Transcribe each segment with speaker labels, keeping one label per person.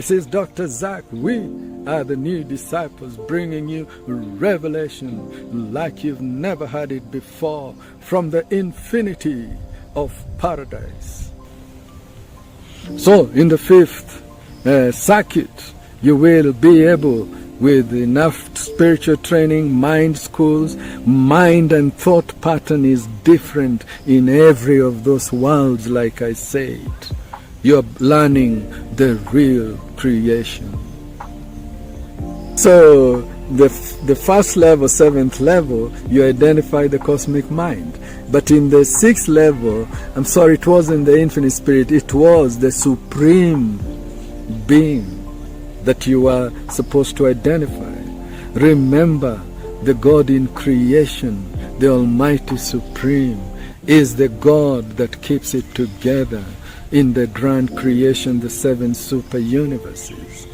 Speaker 1: This is Dr. Zach. We are the new disciples, bringing you revelation like you've never had it before from the infinity of paradise. So in the fifth circuit, you will be able, with enough spiritual training, mind schools, mind and thought pattern is different in every of those worlds, like I said. You're learning the real creation. So the first level, seventh level, you identify the cosmic mind. But in the sixth level, I'm sorry, it wasn't the infinite spirit, it was the supreme being that you are supposed to identify. Remember, the God in creation, the Almighty Supreme, is the God that keeps it together in the grand creation, the seven super universes.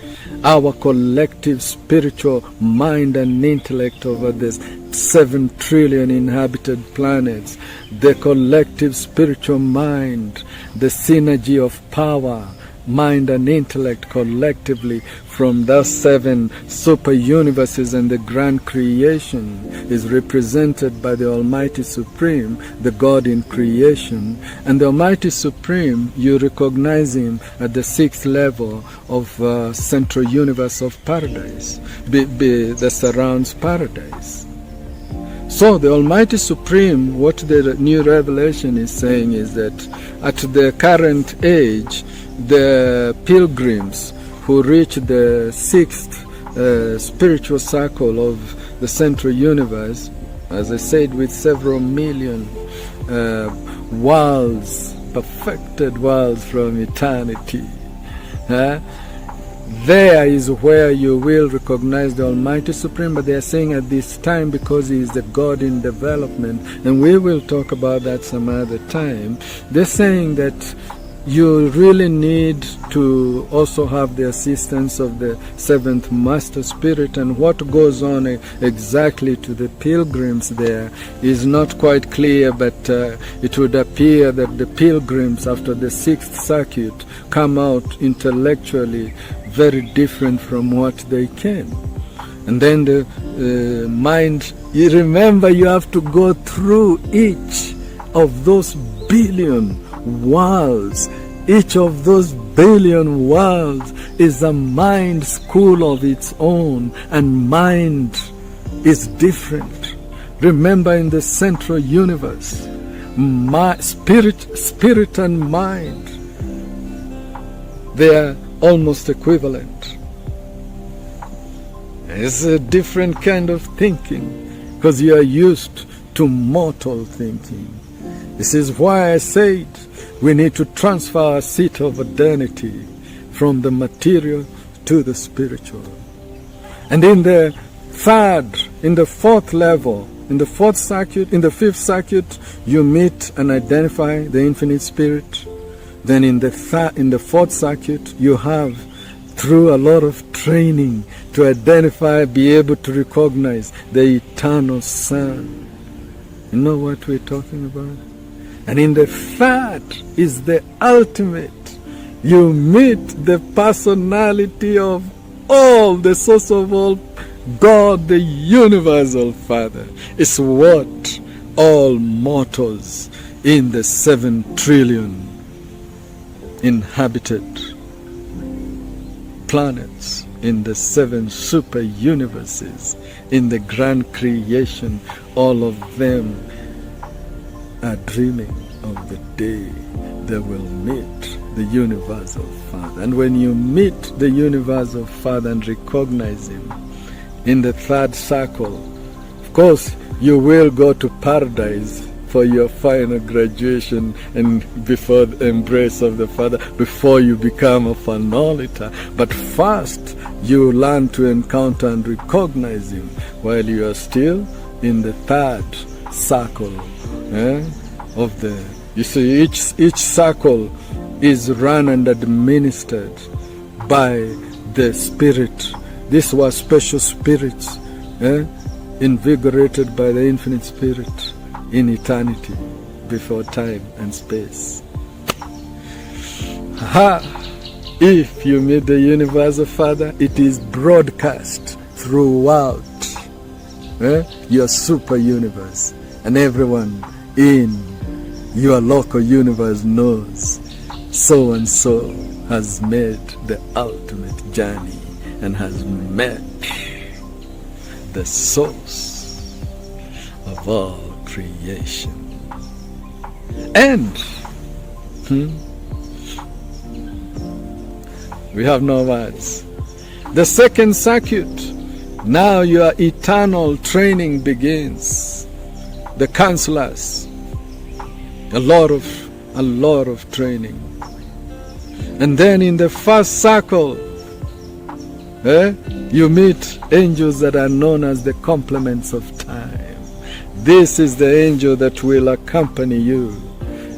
Speaker 1: Our collective spiritual mind and intellect over this 7 trillion inhabited planets, the collective spiritual mind, the synergy of power, mind and intellect collectively from those 7 super universes and the grand creation is represented by the Almighty Supreme, the God in creation. And the Almighty Supreme, you recognize him at the 6th level of central universe of paradise, that surrounds paradise. So the Almighty Supreme, what the new revelation is saying is that at the current age, the pilgrims who reach the 6th spiritual circle of the central universe, as I said, with several million worlds, perfected worlds from eternity, there is where you will recognize the Almighty Supreme. But they are saying at this time, because he is the God in development, and we will talk about that some other time, they're saying that you really need to also have the assistance of the 7th Master Spirit. And what goes on exactly to the pilgrims there is not quite clear, but it would appear that the pilgrims after the 6th circuit come out intellectually very different from what they came. And then the mind, you remember, you have to go through each of those billion worlds. Each of those billion worlds is a mind school of its own, and mind is different. Remember, in the central universe, spirit and mind, they are almost equivalent. It's a different kind of thinking because you are used to mortal thinking. This is why I said we need to transfer our seat of identity from the material to the spiritual. And in the 4th level, in the 4th circuit, in the 5th circuit, you meet and identify the infinite spirit. Then in the 4th circuit, you have, through a lot of training, to identify, be able to recognize the eternal Son. You know what we're talking about? And in the 3rd is the ultimate. You meet the personality of all, the source of all, God, the universal Father. It's what all mortals in the 7 trillion inhabited planets, in the 7 super universes, in the grand creation, all of them are dreaming of the day they will meet the universal Father. And when you meet the universal Father and recognize him in the 3rd circle, of course you will go to paradise for your final graduation and before the embrace of the Father, before you become a fanolita. But first you learn to encounter and recognize him while you are still in the 3rd circle of the, you see, each circle is run and administered by the Spirit. These were special spirits, invigorated by the infinite Spirit in eternity, before time and space. If you meet the Universal Father, it is broadcast throughout your super universe, and everyone in your local universe knows so and so has made the ultimate journey and has met the source of all creation. And we have no words. The second circuit, now your eternal training begins. The counselors, a lot of training. And then in the first circle, you meet angels that are known as the complements of time. This is the angel that will accompany you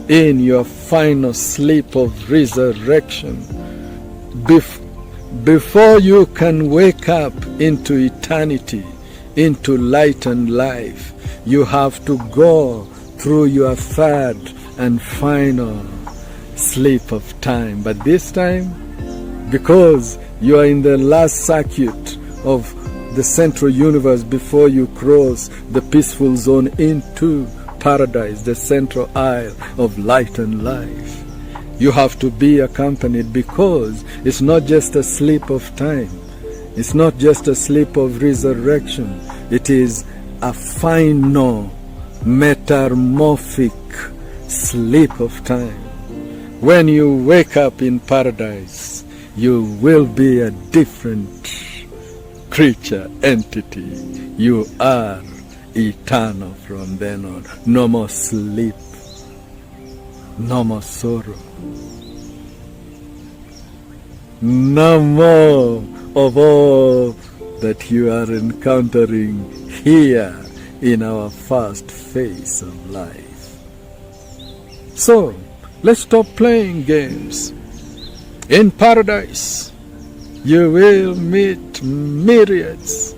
Speaker 1: in your final sleep of resurrection. Before you can wake up into eternity, into light and life, you have to go through your third and final sleep of time. But this time, because you are in the last circuit of the central universe before you cross the peaceful zone into paradise, the central isle of light and life, you have to be accompanied, because it's not just a sleep of time. It's not just a sleep of resurrection. It is a final metamorphic sleep of time. When you wake up in paradise, you will be a different creature, entity. You are eternal from then on. No more sleep, no more sorrow, no more of all that you are encountering here in our first phase of life. So, let's stop playing games. In paradise, you will meet myriads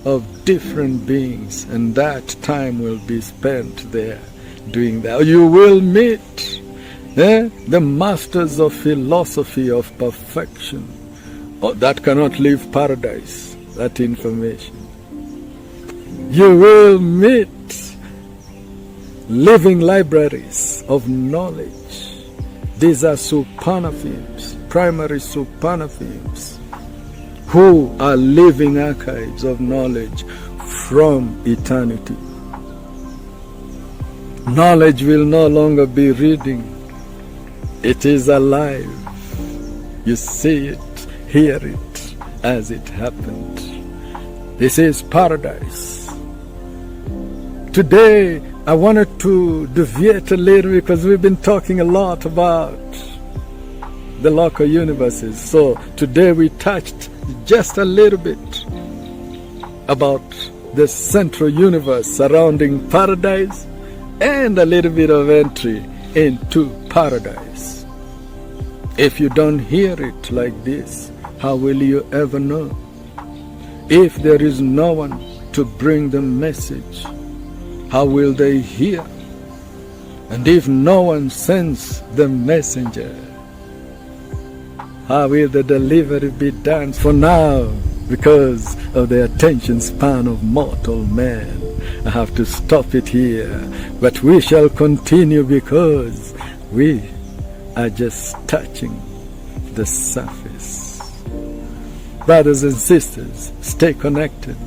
Speaker 1: of different beings, and that time will be spent there doing that. You will meet the masters of philosophy of perfection. Oh, that cannot leave paradise, that information. You will meet living libraries of knowledge. These are Supernaphims, primary Supernaphims, who are living archives of knowledge from eternity. Knowledge will no longer be reading. It is alive. You see it, hear it as it happened. This is paradise. Today, I wanted to deviate a little because we've been talking a lot about the local universes. So today we touched just a little bit about the central universe surrounding paradise and a little bit of entry into paradise. If you don't hear it like this, how will you ever know? If there is no one to bring the message, how will they hear? And if no one sends the messenger, how will the delivery be done? For now, because of the attention span of mortal man, I have to stop it here. But we shall continue, because we are just touching the surface. Brothers and sisters, stay connected,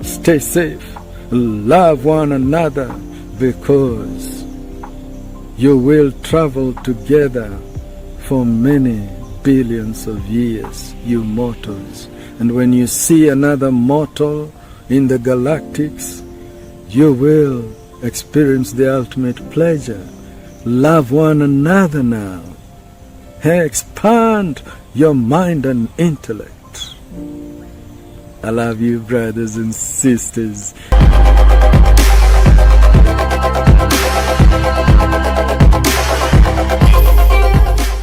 Speaker 1: stay safe, love one another, because you will travel together for many billions of years, you mortals. And when you see another mortal in the galactics, you will experience the ultimate pleasure. Love one another now. Expand your mind and intellect. I love you, brothers and sisters.